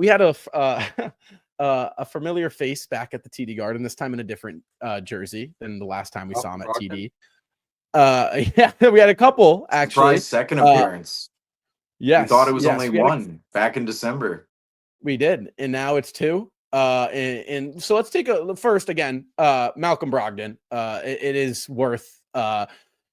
we had a familiar face back at the TD Garden, this time in a different jersey than the last time we saw him at TD. Yeah, we had a couple actually. Surprise second appearance. Yes, we thought it was only we one back in December. We did, and now it's two. And so let's take a first again. Malcolm Brogdon. It is worth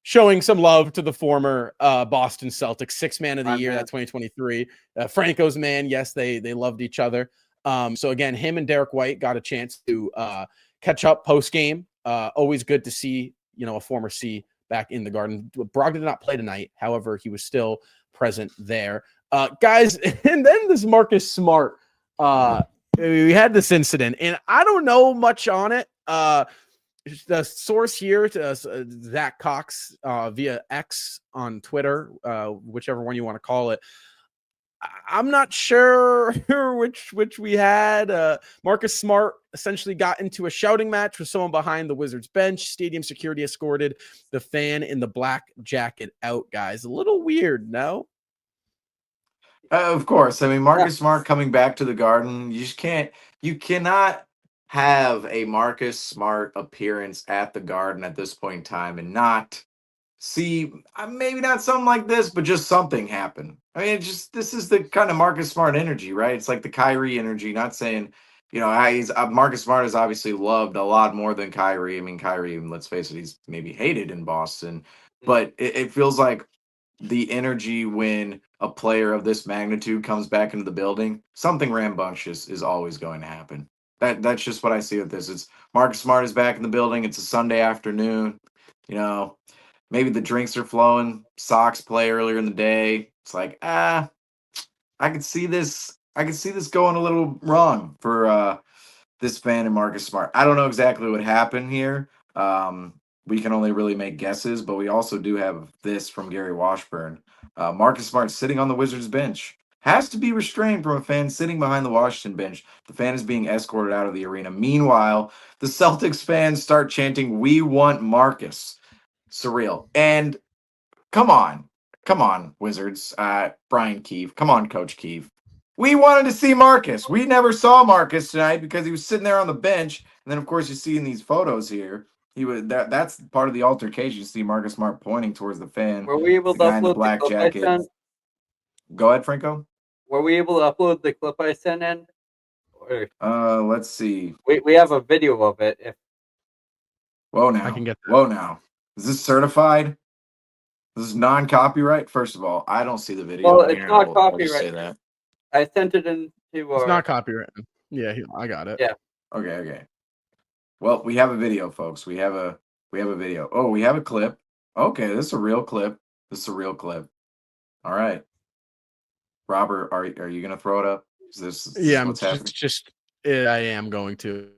showing some love to the former Boston Celtics sixth man of the year, that 2023. Franco's man. Yes, they loved each other. So again, him and Derek White got a chance to catch up post game. Always good to see, a former C back in the Garden. Brogdon did not play tonight. However, he was still present there. Guys, and then this Marcus Smart. We had this incident, and I don't know much on it. The source here, Zach Cox via X on Twitter, whichever one you want to call it. I'm not sure which we had. Marcus Smart essentially got into a shouting match with someone behind the Wizards bench. Stadium security escorted the fan in the black jacket out, guys. A little weird, no? Of course. I mean, Marcus Smart coming back to the Garden, you cannot have a Marcus Smart appearance at the Garden at this point in time and not see, maybe not something like this, but just something happen. I mean, this is the kind of Marcus Smart energy, right? It's like the Kyrie energy, not saying, Marcus Smart is obviously loved a lot more than Kyrie. I mean, Kyrie, let's face it, he's maybe hated in Boston, but it feels like the energy when a player of this magnitude comes back into the building, something rambunctious is always going to happen. That's just what I see with this. It's Marcus Smart is back in the building. It's a Sunday afternoon. Maybe the drinks are flowing. Sox play earlier in the day. It's like, I could see this. I could see this going a little wrong for this fan and Marcus Smart. I don't know exactly what happened here. We can only really make guesses, but we also do have this from Gary Washburn. Marcus Smart sitting on the Wizards bench has to be restrained from a fan sitting behind the Washington bench. The fan is being escorted out of the arena. Meanwhile, the Celtics fans start chanting, "We want Marcus." Surreal. And come on, Wizards. Brian Keefe. Come on, Coach Keefe. We wanted to see Marcus. We never saw Marcus tonight because he was sitting there on the bench. And then, of course, you see in these photos here, that's part of the altercation. You see Marcus Smart pointing towards the fan. Were we able to upload the black clip jacket? I sent? Go ahead, Franco. Were we able to upload the clip I sent in? Let's see. We have a video of it. Whoa now. I can get that. Whoa now. Is this certified? This is non-copyright? First of all, I don't see the video. Well, it's not copyright. Say that. I sent it into. It's not copyright. Yeah, I got it. Yeah. Okay. Well, we have a video, folks. We have a video. Oh, we have a clip. Okay, this is a real clip. All right. Robert, are you gonna throw it up? Yeah, I am going to.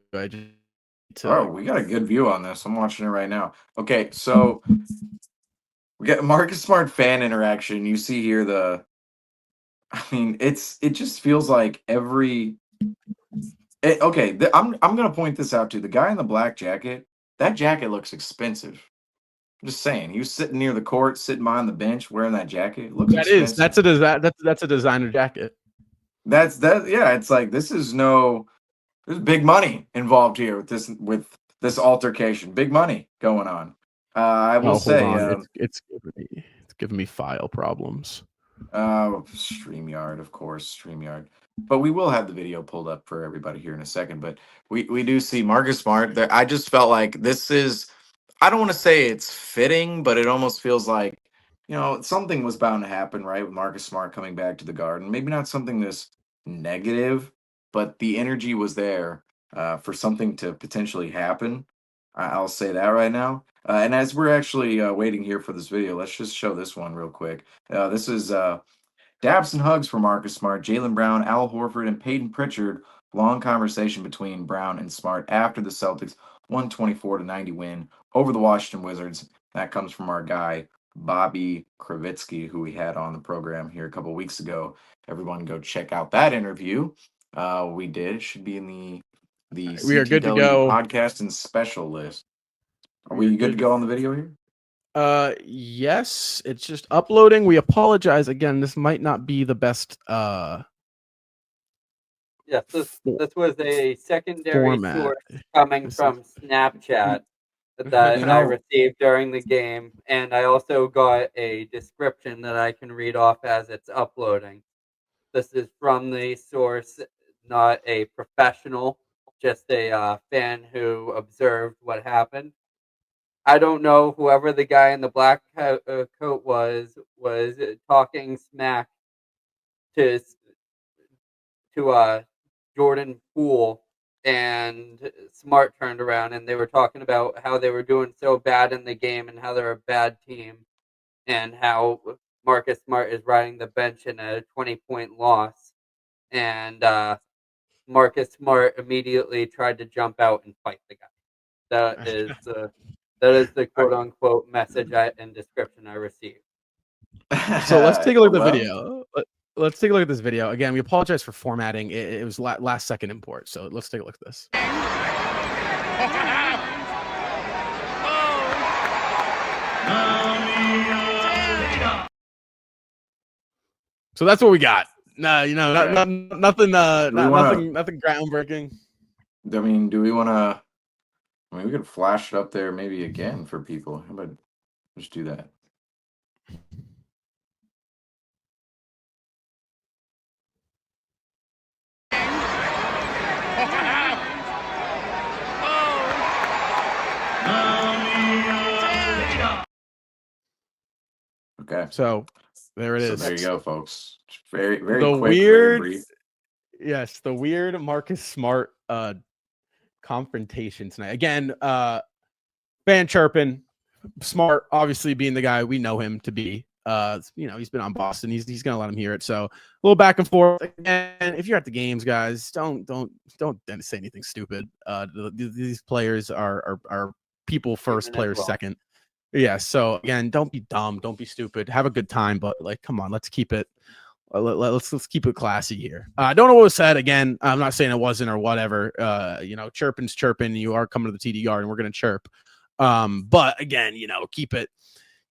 Oh, we got a good view on this. I'm watching it right now. Okay, so we got Marcus Smart fan interaction. You see here it just feels like I'm gonna point this out too. The guy in the black jacket, that jacket looks expensive. I'm just saying, he was sitting near the court, sitting behind the bench, wearing that jacket. It looks expensive. That's a designer jacket. Yeah. It's like there's big money involved here with this altercation. Big money going on. I will say it's giving me file problems. StreamYard, of course, StreamYard. But we will have the video pulled up for everybody here in a second. But we do see Marcus Smart there. I just felt like this is, I don't want to say it's fitting, but it almost feels like, something was bound to happen, right? With Marcus Smart coming back to the Garden. Maybe not something this negative, but the energy was there for something to potentially happen. I'll say that right now. And as we're actually waiting here for this video, let's just show this one real quick. This is dabs and hugs for Marcus Smart, Jaylen Brown, Al Horford, and Peyton Pritchard. Long conversation between Brown and Smart after the Celtics 124-90 win over the Washington Wizards. That comes from our guy, Bobby Kravitsky, who we had on the program here a couple weeks ago. Everyone go check out that interview. We did. It should be in the CTW we are good to go podcast and special list. Are we good to go on the video here? Yes, it's just uploading. We apologize again. This might not be the best Yes, this was a secondary Format. source coming This from Snapchat You that know- I received during the game, and I also got a description that I can read off as it's uploading. This is from the source, not a professional, just a fan who observed what happened. I don't know whoever the guy in the black coat was talking smack to Jordan Poole, and Smart turned around and they were talking about how they were doing so bad in the game and how they're a bad team and how Marcus Smart is riding the bench in a 20-point loss. And Marcus Smart immediately tried to jump out and fight the guy. That is the quote unquote message and description I received. So let's take a look at the Well, video. Let's take a look at this video. Again, we apologize for formatting. It was last second import. So let's take a look at this. So that's what we got. No, nothing, nothing groundbreaking. I mean, do we want to? I mean, we could flash it up there maybe again for people. How about just do that? Okay. So there it So is. there you go, folks. Very, very The quick, very weird, brief. yes, the weird Marcus Smart confrontation tonight. Again, fan chirping. Smart, obviously being the guy we know him to be. He's been on Boston. He's gonna let him hear it. So a little back and forth. And if you're at the games, guys, don't say anything stupid. These players are people first, players second. Yeah. So again, don't be dumb, don't be stupid. Have a good time, but like, come on, let's keep it. Let's keep it classy here. I don't know what was said. Again, I'm not saying it wasn't or whatever. Chirping's chirping. You are coming to the TD yard, and we're gonna chirp. But again, keep it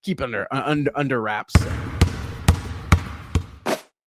under wraps.